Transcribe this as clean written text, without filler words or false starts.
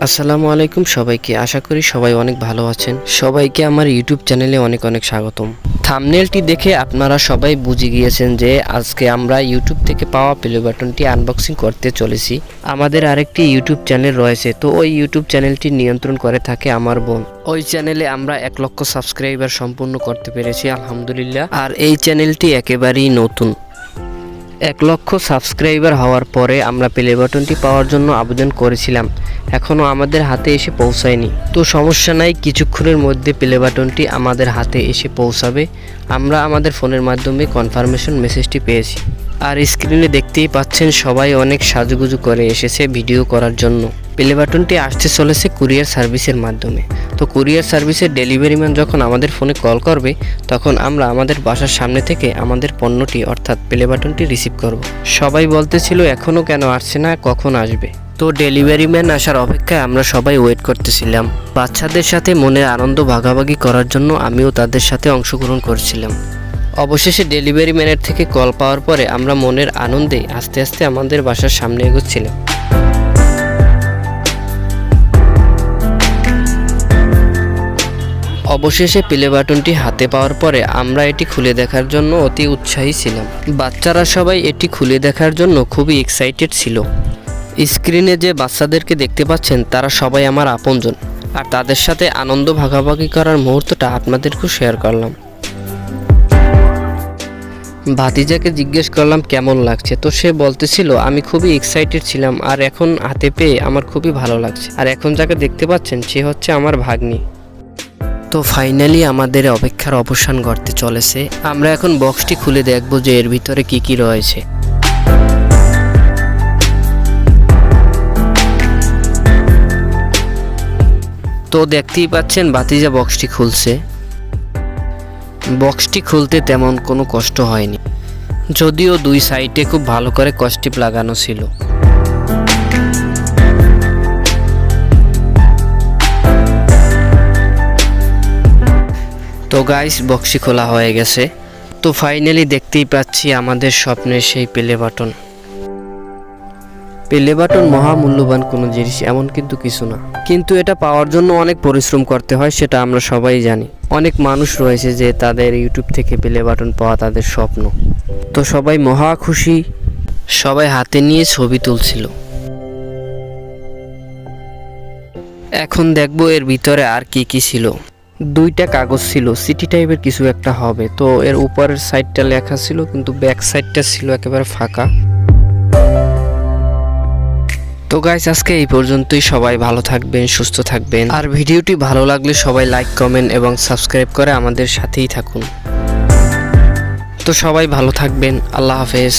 আসসালামু আলাইকুম সবাইকে। আশা করি সবাই অনেক ভালো আছেন। সবাইকে আমার ইউটিউব চ্যানেলে অনেক অনেক স্বাগতম। থাম্বনেলটি দেখে আপনারা সবাই বুঝে গিয়েছেন যে আজকে আমরা ইউটিউব থেকে পাওয়া প্লে বাটনটি আনবক্সিং করতে চলেছি। আমাদের আরেকটি ইউটিউব চ্যানেল রয়েছে, তো ওই ইউটিউব চ্যানেলটি নিয়ন্ত্রণ করে থাকে আমার বোন। ওই চ্যানেলে আমরা 1 লক্ষ সাবস্ক্রাইবার সম্পূর্ণ করতে পেরেছি আলহামদুলিল্লাহ। আর এই চ্যানেলটি একেবারেই নতুন। 1 লক্ষ সাবস্ক্রাইবার হওয়ার পরে আমরা প্লে বাটনটি পাওয়ার জন্য আবেদন করেছিলাম, এখনও আমাদের হাতে এসে পৌঁছায়নি। তো সমস্যা নাই, কিছুক্ষণের মধ্যে প্লে বাটনটি আমাদের হাতে এসে পৌঁছাবে। আমরা আমাদের ফোনের মাধ্যমে কনফার্মেশন মেসেজটি পেয়েছি। আর স্ক্রিনে দেখতেই পাচ্ছেন সবাই অনেক সাজুগুজু করে এসেছে ভিডিও করার জন্য। প্লে বাটনটি আসতে চলেছে কুরিয়ার সার্ভিসের মাধ্যমে। তো কুরিয়ার সার্ভিসের ডেলিভারি ম্যান যখন আমাদের ফোনে কল করবে, তখন আমরা আমাদের বাসার সামনে থেকে আমাদের পণ্যটি অর্থাৎ প্লে বাটনটি রিসিভ করব। সবাই বলতেছিল এখনও কেন আসছে না, কখন আসবে। তো ডেলিভারি ম্যান আসার অপেক্ষায় আমরা সবাই ওয়েট করতেছিলাম। বাচ্চাদের সাথে মনের আনন্দ ভাগাভাগি করার জন্য আমিও তাদের সাথে অংশগ্রহণ করছিলাম। অবশেষে ডেলিভারি ম্যানের থেকে কল পাওয়ার পরে আমরা মনের আনন্দে আস্তে আস্তে আমাদের বাসার সামনে এগোচ্ছিলাম। অবশেষে প্লে বাটনটি হাতে পাওয়ার পরে আমরা এটি খুলে দেখার জন্য অতি উৎসাহী ছিলাম। বাচ্চারা সবাই এটি খুলে দেখার জন্য খুবই এক্সাইটেড ছিল। স্ক্রিনে যে বাচ্চাদেরকে দেখতে পাচ্ছেন তারা সবাই আমার আপনজন, আর তাদের সাথে আনন্দ ভাগাভাগি করার মুহূর্তটা আপনাদেরকেও শেয়ার করলাম। ভাতিজাকে জিজ্ঞেস করলাম কেমন লাগছে, তো সে বলতেছিল আমি খুবই এক্সাইটেড ছিলাম, আর এখন হাতে পেয়ে আমার খুবই ভালো লাগছে। আর এখন যাকে দেখতে পাচ্ছেন সে হচ্ছে আমার ভাগ্নি। তো ফাইনালি আমাদের অপেক্ষার অবসান ঘটতে চলেছে। আমরা এখন বক্সটি খুলে দেখব যে এর ভিতরে কি কি রয়েছে। তো দেখতেই পাচ্ছেন ভাতিজা বক্সটি খুলছে। বক্সটি খুলতে তেমন কোনো কষ্ট হয়নি, যদিও 2 সাইডে খুব ভালো করে কস্টিপ লাগানো ছিল। তো গাইস, বক্সটি খোলা হয়ে গেছে। তো ফাইনালি দেখতেই পাচ্ছি আমাদের স্বপ্নের সেই প্লে বাটন। প্লে বাটন মহামূল্যবান কোনো জিনিস এমন কিন্তু কিছু না, কিন্তু এটা পাওয়ার জন্য অনেক পরিশ্রম করতে হয়, সেটা আমরা সবাই জানি। অনেক মানুষ রয়েছে যে তাদের ইউটিউব থেকে প্লে বাটন পাওয়া তাদের স্বপ্ন। তো সবাই মহা খুশি, সবাই হাতে নিয়ে ছবি তুলছিল। এখন দেখবো এর ভিতরে আর কি কি ছিল। 2টা কাগজ ছিল, সিটি টাইপের কিছু একটা হবে। তো এর উপরের সাইডটা লেখা ছিল, কিন্তু ব্যাক সাইডটা ছিল একেবারে ফাঁকা। তো গাইস, আজকে এই পর্যন্তই। সবাই ভালো থাকবেন, সুস্থ থাকবেন। আর ভিডিওটি ভালো লাগলে সবাই লাইক, কমেন্ট এবং সাবস্ক্রাইব করে আমাদের সাথেই থাকুন। তো সবাই ভালো থাকবেন। আল্লাহ হাফেজ।